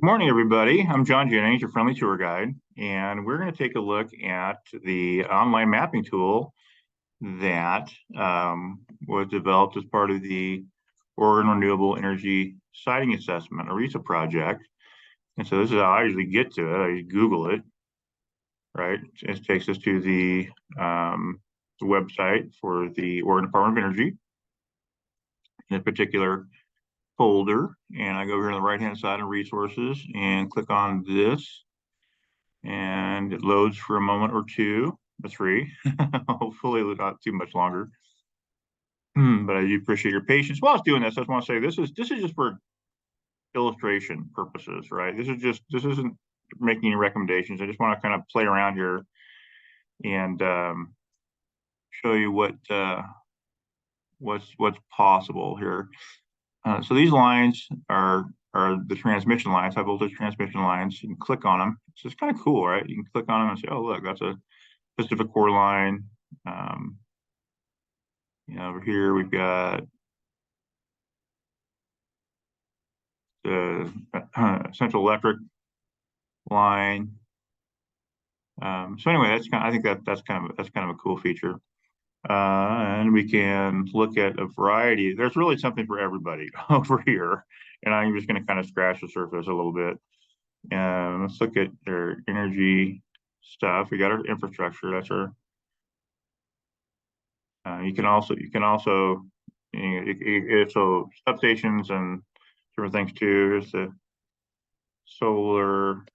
Good morning, everybody. I'm John Jennings, your friendly tour guide, and we're going to take a look at the online mapping tool that was developed as part of the Oregon Renewable Energy Siting Assessment, ORESA project. And so this is how I usually get to it. I Google it, right? It takes us to the website for the Oregon Department of Energy, in a particular folder, and I go here on the right-hand side of resources and click on this, and it loads for a moment or two, or three, hopefully not too much longer. But I do appreciate your patience. While I was doing this, I just want to say this is just for illustration purposes, right? This isn't making any recommendations. I just want to kind of play around here and show you what's possible here. So these lines are the transmission lines, high voltage transmission lines. You can click on them. So it's kind of cool, right? You can click on them and say, oh, look, that's a Pacific Core line. Over here we've got the Central Electric line. So anyway, I think that's kind of a cool feature. And we can look at a variety. There's really something for everybody over here. And I'm just going to kind of scratch the surface a little bit. And let's look at their energy stuff. We got our infrastructure. That's our. You can also so substations and different things too. Here's the solar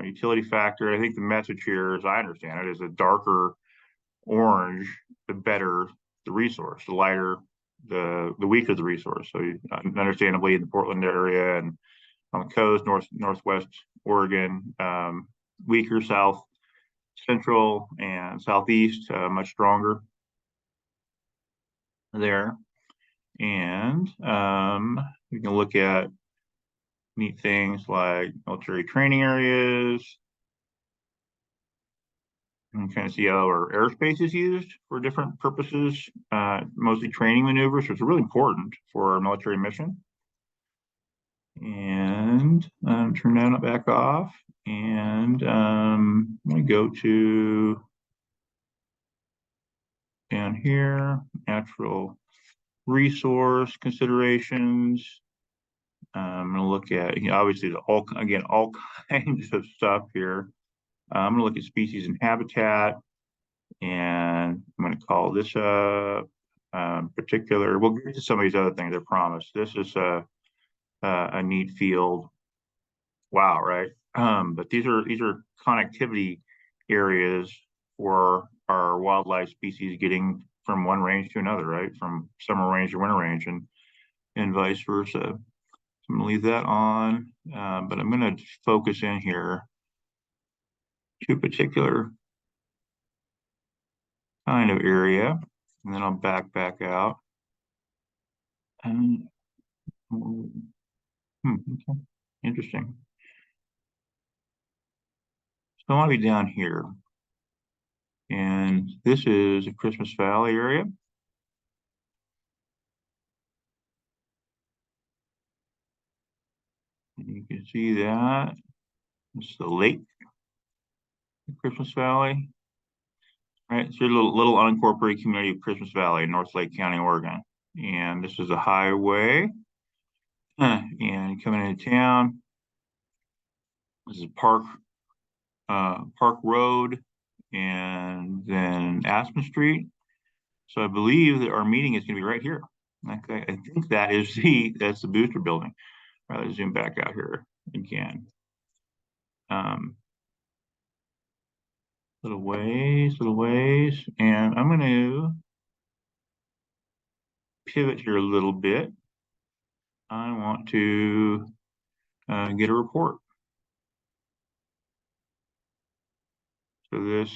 utility factor. I think the message here, as I understand it, is a darker orange, the better the resource, the lighter, the weaker the resource. So understandably in the Portland area and on the coast, northwest Oregon, weaker, south, central, and southeast, much stronger there. And we can look at neat things like military training areas. And kind of see how our airspace is used for different purposes, mostly training maneuvers, which is really important for our military mission. And turn that back off. And I'm going to go to down here, natural resource considerations. I'm going to look at, obviously, all kinds of stuff here. I'm going to look at species and habitat, and I'm going to call this particular. We'll get to some of these other things, I promise. This is a neat field. Wow, right? But these are connectivity areas for our wildlife species getting from one range to another, right? From summer range to winter range, and vice versa. So I'm going to leave that on, but I'm going to focus in here to a particular kind of area, and then I'll back out. And okay. Interesting. So I want to be down here, and this is a Christmas Valley area. And you can see that it's the lake, Christmas Valley. Right, so a little unincorporated community of Christmas Valley, North Lake County, Oregon. And this is a highway. And coming into town, this is Park Road, and then Aspen Street. So I believe that our meeting is going to be right here. Okay, I think that's the booster building. All right, let's zoom back out here again. Little ways, and I'm going to pivot here a little bit. I want to get a report. So this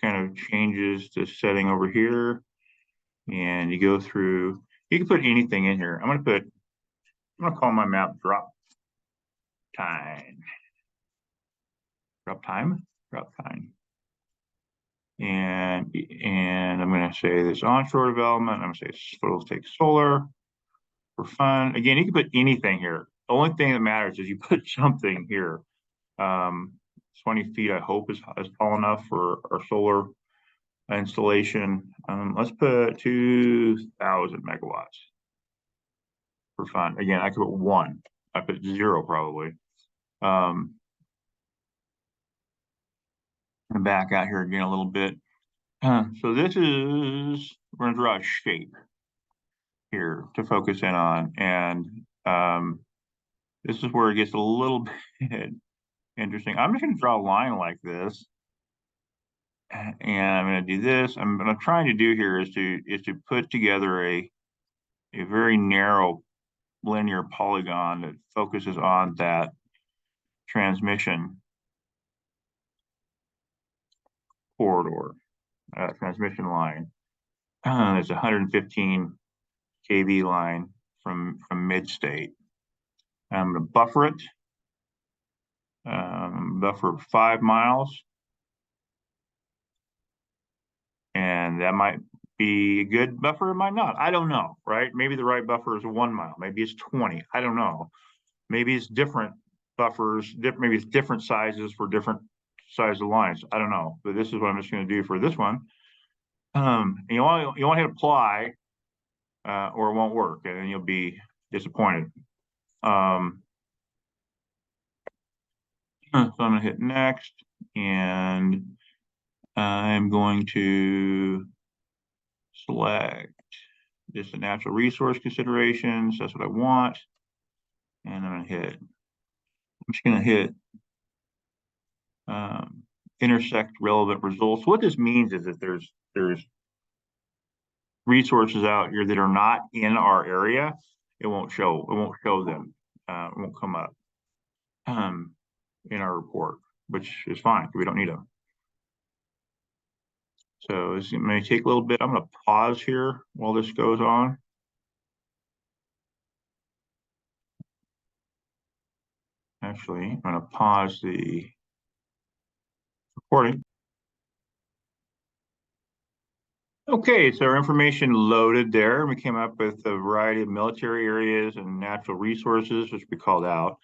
kind of changes the setting over here, and you go through. You can put anything in here. I'm going to call my map drop time. Drop time. And I'm going to say this onshore development. I'm going to say photovoltaic solar for fun. Again, you can put anything here. The only thing that matters is you put something here. 20 feet, I hope, is tall enough for our solar installation. Let's put 2,000 megawatts for fun. Again, I could put 1. I put 0 probably. And back out here again a little bit. So this is, we're going to draw a shape here to focus in on. And this is where it gets a little bit interesting. I'm just going to draw a line like this. And I'm going to do this. What I'm trying to do here is to put together a very narrow linear polygon that focuses on that transmission corridor, transmission line. There's a 115 kV line from mid-state. I'm going to buffer it, buffer 5 miles. And that might be a good buffer, it might not. I don't know, right? Maybe the right buffer is 1 mile. Maybe it's 20. I don't know. Maybe it's different buffers. Maybe it's different sizes for different size of lines. I don't know. But this is what I'm just going to do for this one. And you want to hit apply, or it won't work, and then you'll be disappointed. So I'm going to hit next, and I'm going to select just the natural resource considerations. That's what I want. And I'm just going to hit intersect relevant results. What this means is that there's resources out here that are not in our area. It won't show them. It won't come up in our report, which is fine because we don't need them. So it may take a little bit. I'm going to pause here while this goes on. Actually, I'm going to pause the recording. Okay, so our information loaded there. We came up with a variety of military areas and natural resources, which we called out.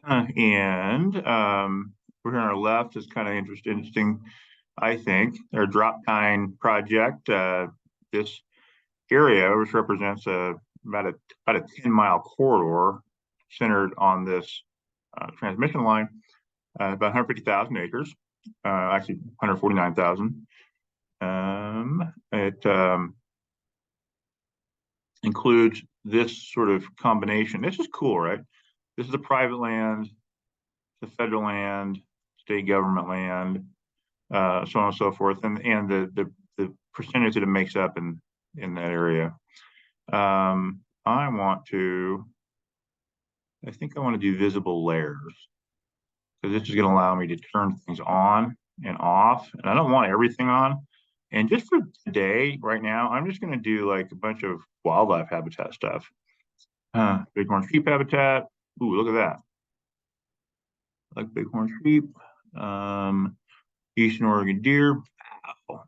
And we're here on our left is kind of interesting, I think. Our drop time project, this area, which represents about a 10-mile corridor centered on this transmission line, about 150,000 acres, actually 149,000. It includes this sort of combination. This is cool, right? This is the private land, the federal land, state government land, so on and so forth, and the percentage that it makes up in that area. I think I want to do visible layers, because this is going to allow me to turn things on and off, and I don't want everything on. And just for today, right now, I'm just going to do like a bunch of wildlife habitat stuff. Bighorn sheep habitat. Ooh, look at that. Like bighorn sheep. Eastern Oregon deer. Look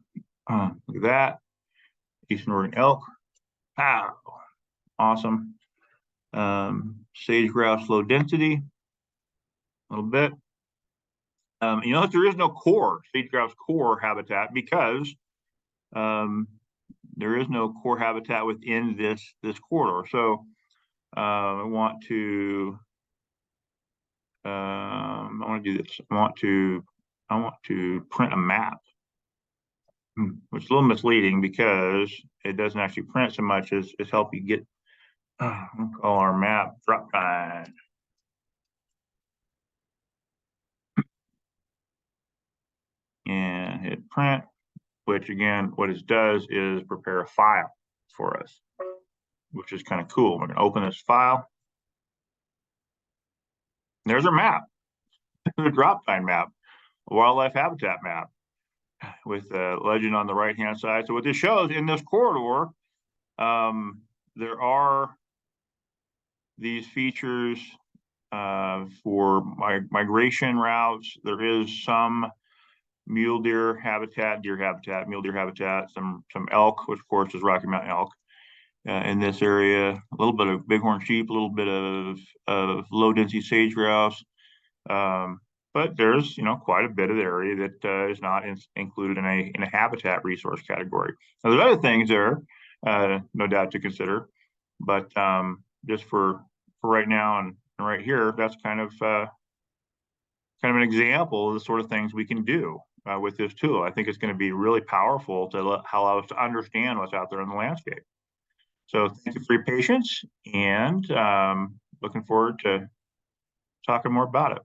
at that. Eastern Oregon elk. Wow. Awesome. Sage grouse low density. A little bit. You notice there is no core, sage grouse core habitat, because there is no core habitat within this corridor. So I want to do this. I want to print a map, which is a little misleading because it doesn't actually print so much as help you get. We'll call our map drop time. And hit print, which again, what it does is prepare a file for us, which is kind of cool. We're going to open this file. There's our map, the drop time map, a wildlife habitat map with a legend on the right-hand side. So what this shows, in this corridor, there are these features for migration routes. There is some mule deer habitat, mule deer habitat, some elk, which of course is Rocky Mountain elk. in this area, a little bit of bighorn sheep, a little bit of low density sage grouse. But there's, quite a bit of the area that is not included in a habitat resource category. Now, there's other things there, no doubt to consider, but just for right now and right here, that's kind of an example of the sort of things we can do with this tool. I think it's going to be really powerful to allow us to understand what's out there in the landscape. So thank you for your patience, and looking forward to talking more about it.